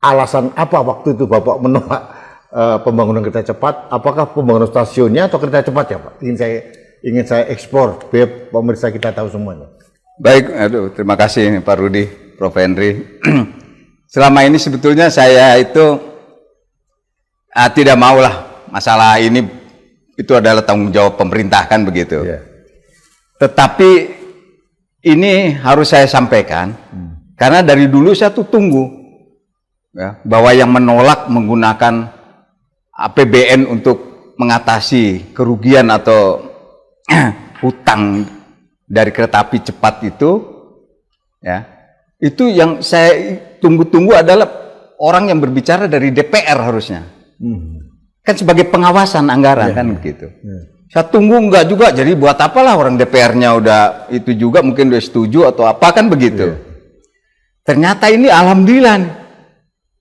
alasan apa waktu itu Bapak menolak pembangunan kereta cepat? Apakah pembangunan stasiunnya atau kereta cepat ya Pak? Ingin saya eksplor biar pemirsa kita tahu semuanya. Baik, terima kasih Pak Rudi, Prof. Henry. Selama ini sebetulnya saya itu tidak maulah masalah ini itu adalah tanggung jawab pemerintah kan begitu. Yeah. Tetapi ini harus saya sampaikan karena dari dulu saya tuh tunggu ya, bahwa yang menolak menggunakan APBN untuk mengatasi kerugian atau hutang dari kereta api cepat itu, ya, itu yang saya tunggu-tunggu adalah orang yang berbicara dari DPR harusnya, kan sebagai pengawasan anggaran kan begitu. Saya tunggu enggak juga, jadi buat apalah orang DPR-nya udah itu juga mungkin udah setuju atau apa kan begitu. Ternyata ini alhamdulillah nih.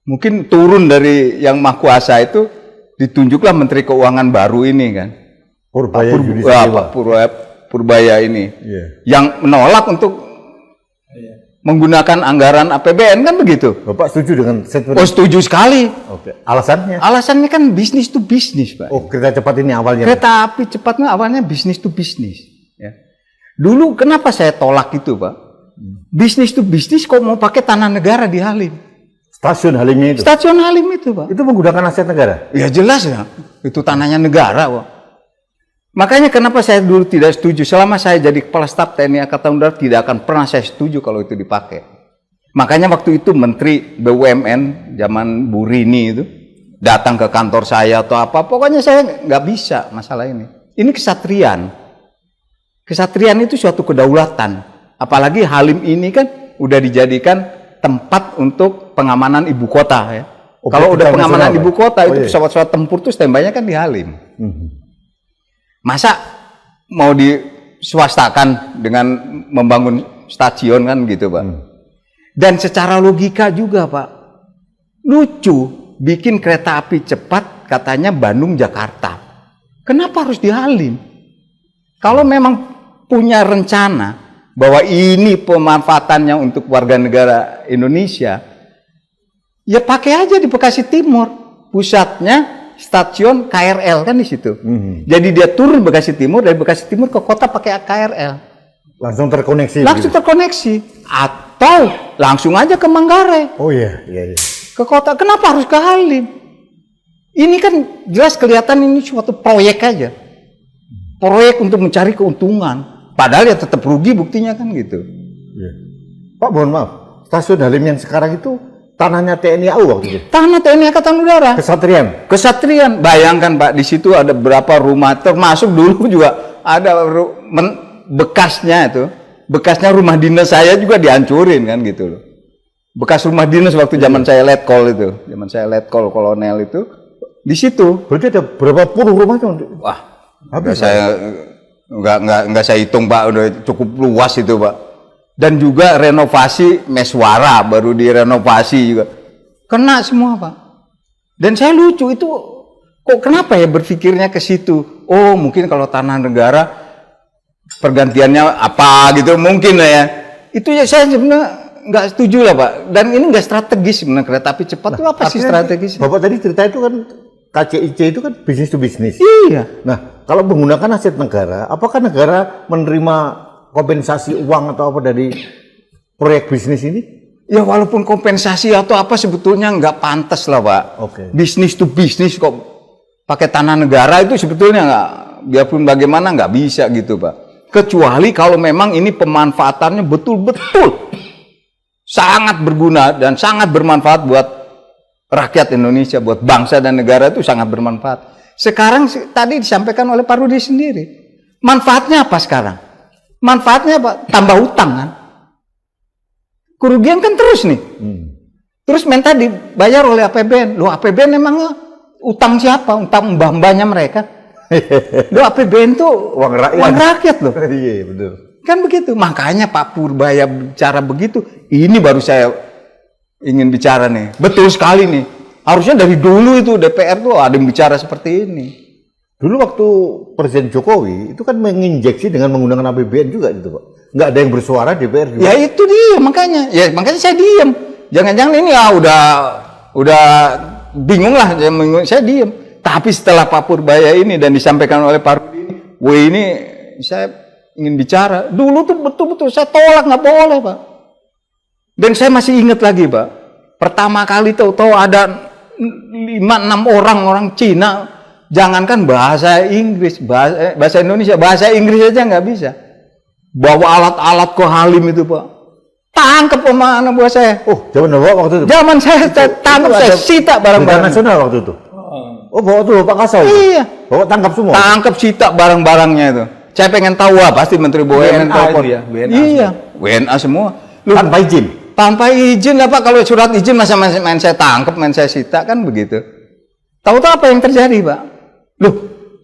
Mungkin turun dari yang maha kuasa itu ditunjuklah Menteri Keuangan baru ini kan, Purbaya ini, yang menolak untuk menggunakan anggaran APBN kan begitu. Bapak setuju dengan statement? Oh setuju sekali. Oke. Alasannya? Alasannya kan bisnis to bisnis Pak. Oh kereta cepat ini awalnya? Kereta api cepatnya awalnya bisnis to bisnis. Ya. Dulu kenapa saya tolak itu Pak? Bisnis to bisnis kok mau pakai tanah negara di Halim? Stasiun Halimnya itu? Stasiun Halim itu Pak. Itu menggunakan aset negara? Ya jelas ya, itu tanahnya negara Pak. Makanya kenapa saya dulu tidak setuju, selama saya jadi Kepala Staf TNI Angkatan Udara tidak akan pernah saya setuju kalau itu dipakai. Makanya waktu itu Menteri BUMN zaman Bu Rini itu datang ke kantor saya atau apa, pokoknya saya nggak bisa masalah ini. Ini kesatrian. Kesatrian itu suatu kedaulatan. Apalagi Halim ini kan udah dijadikan tempat untuk pengamanan ibu kota ya. Kalau udah pengamanan ibu kota itu pesawat-pesawat tempur tuh standby-nya kan di Halim. Masa mau diswastakan dengan membangun stasiun kan gitu Pak. Dan secara logika juga Pak, lucu bikin kereta api cepat katanya Bandung Jakarta. Kenapa harus di Halim? Kalau memang punya rencana bahwa ini pemanfaatannya untuk warga negara Indonesia, ya pakai aja di Bekasi Timur, pusatnya stasiun KRL kan di situ. Jadi dia turun Bekasi Timur, dari Bekasi Timur ke kota pakai KRL. Langsung terkoneksi. Langsung terkoneksi. Atau langsung aja ke Manggarai. Oh iya. Ke kota. Kenapa harus ke Halim? Ini kan jelas kelihatan ini suatu proyek aja. Proyek untuk mencari keuntungan. Padahal ya tetap rugi buktinya kan gitu. Pak mohon maaf, stasiun Halim yang sekarang itu tanahnya TNI AU waktu itu? Tanah TNI Angkatan Udara. Kesatrian? Kesatrian. Bayangkan Pak, di situ ada berapa rumah, termasuk dulu juga ada bekasnya itu. Bekasnya rumah dinas saya juga dihancurin kan gitu loh. Bekas rumah dinas waktu zaman saya letkol itu. Zaman saya letkol kolonel itu. Di situ. Berarti ada berapa puluh rumah itu? Wah, habis saya enggak saya hitung Pak, udah cukup luas itu Pak. Dan juga renovasi meswara baru direnovasi juga. Kena semua Pak. Dan saya lucu itu kok kenapa ya berpikirnya ke situ? Oh, mungkin kalau tanah negara pergantiannya apa gitu mungkin lah ya. Itu ya saya sebenarnya nggak setuju lah Pak. Dan ini nggak strategis sebenarnya kereta api cepat itu apa sih strategis? Bapak tadi cerita itu kan KCIC itu kan bisnis to bisnis. Iya. Nah, kalau menggunakan aset negara, apakah negara menerima kompensasi uang atau apa dari proyek bisnis ini? Ya walaupun kompensasi atau apa sebetulnya nggak pantas lah Pak. Bisnis to bisnis kok pakai tanah negara itu sebetulnya nggak, biarpun bagaimana nggak bisa gitu Pak. Kecuali kalau memang ini pemanfaatannya betul-betul sangat berguna dan sangat bermanfaat buat rakyat Indonesia, buat bangsa dan negara itu sangat bermanfaat. Sekarang tadi disampaikan oleh Pak Rudi sendiri. Manfaatnya apa sekarang? Manfaatnya apa? Tambah utang kan? Kerugian kan terus nih. Terus minta dibayar oleh APBN. Loh APBN emang utang siapa? Utang mbah-mbahnya mereka. Loh APBN tuh uang rakyat loh. Iya betul. Kan begitu. Makanya Pak Purbaya bicara begitu. Ini baru saya ingin bicara nih, betul sekali nih. Harusnya dari dulu itu DPR tuh ada yang bicara seperti ini. Dulu waktu Presiden Jokowi itu kan menginjeksi dengan menggunakan APBN juga gitu Pak. Nggak ada yang bersuara DPR juga. Ya itu dia makanya. Ya makanya saya diam. Jangan-jangan ini ya udah udah bingung lah, saya diem. Tapi setelah Pak Purbaya ini dan disampaikan oleh Pak Rudi, ini saya ingin bicara. Dulu tuh betul-betul saya tolak, nggak boleh Pak. Dan saya masih ingat lagi Pak, pertama kali tahu-tahu ada 5-6 orang Cina, jangankan bahasa Inggris, bahasa Indonesia, bahasa Inggris aja nggak bisa. Bawa alat-alat ke Halim itu Pak, tangkap sama anak buah saya. Oh, zaman Bapak waktu itu? Zaman saya tangkap, saya sita barang-barang nasional waktu itu? Oh, bawa tuh Pak Kasau? Iya. Bawa tangkap semua? Tangkap, sita barang-barangnya itu. Saya pengen tahu pasti Menteri BUMN telepon. Ya, WNA iya, WNA semua. Loh, Tanpa izin? tanpa izin lah Pak, kalau surat izin masa main saya tangkap, main saya sita, kan begitu. Tahu-tahu apa yang terjadi Pak? Loh,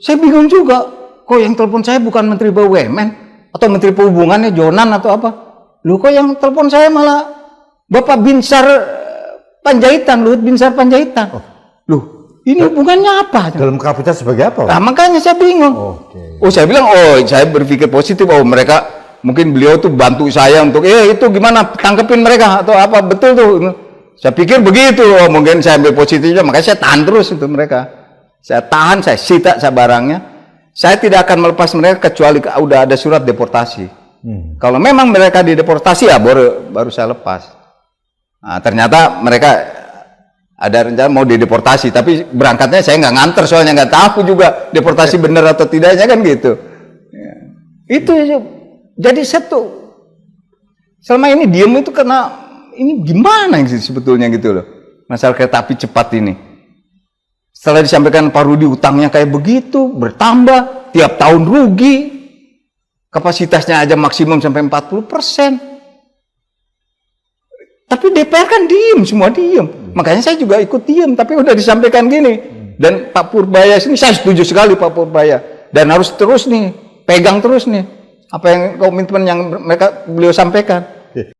saya bingung juga. Kok yang telepon saya bukan Menteri BUMN atau Menteri Perhubungannya Jonan atau apa? Loh, kok yang telepon saya malah Bapak Binsar Panjaitan, Luhut Binsar Panjaitan. Loh, ini hubungannya apa? Dalam kapasitas sebagai apa? Nah, makanya saya bingung. Oke. Oh, saya bilang, saya berpikir positif. Oh, mereka mungkin beliau tuh bantu saya untuk, itu gimana tangkepin mereka atau apa, betul tuh. Saya pikir begitu. Oh, mungkin saya ambil positifnya, makanya saya tahan terus itu mereka. Saya tahan, saya sita saya barangnya. Saya tidak akan melepas mereka kecuali udah ada surat deportasi. Kalau memang mereka dideportasi ya baru saya lepas. Nah, ternyata mereka ada rencana mau dideportasi, tapi berangkatnya saya nggak nganter, soalnya nggak tahu juga deportasi benar atau tidaknya kan gitu. Ya. Itu jadi satu. Selama ini diem itu karena ini gimana sih sebetulnya gitu loh, masalah kereta api cepat ini. Setelah disampaikan Pak Rudi utangnya kayak begitu, bertambah, tiap tahun rugi, kapasitasnya aja maksimum sampai 40%. Tapi DPR kan diem, semua diem. Makanya saya juga ikut diem, tapi udah disampaikan gini. Dan Pak Purbaya sini, saya setuju sekali Pak Purbaya. Dan harus terus nih, pegang terus nih. Apa yang komitmen yang beliau sampaikan.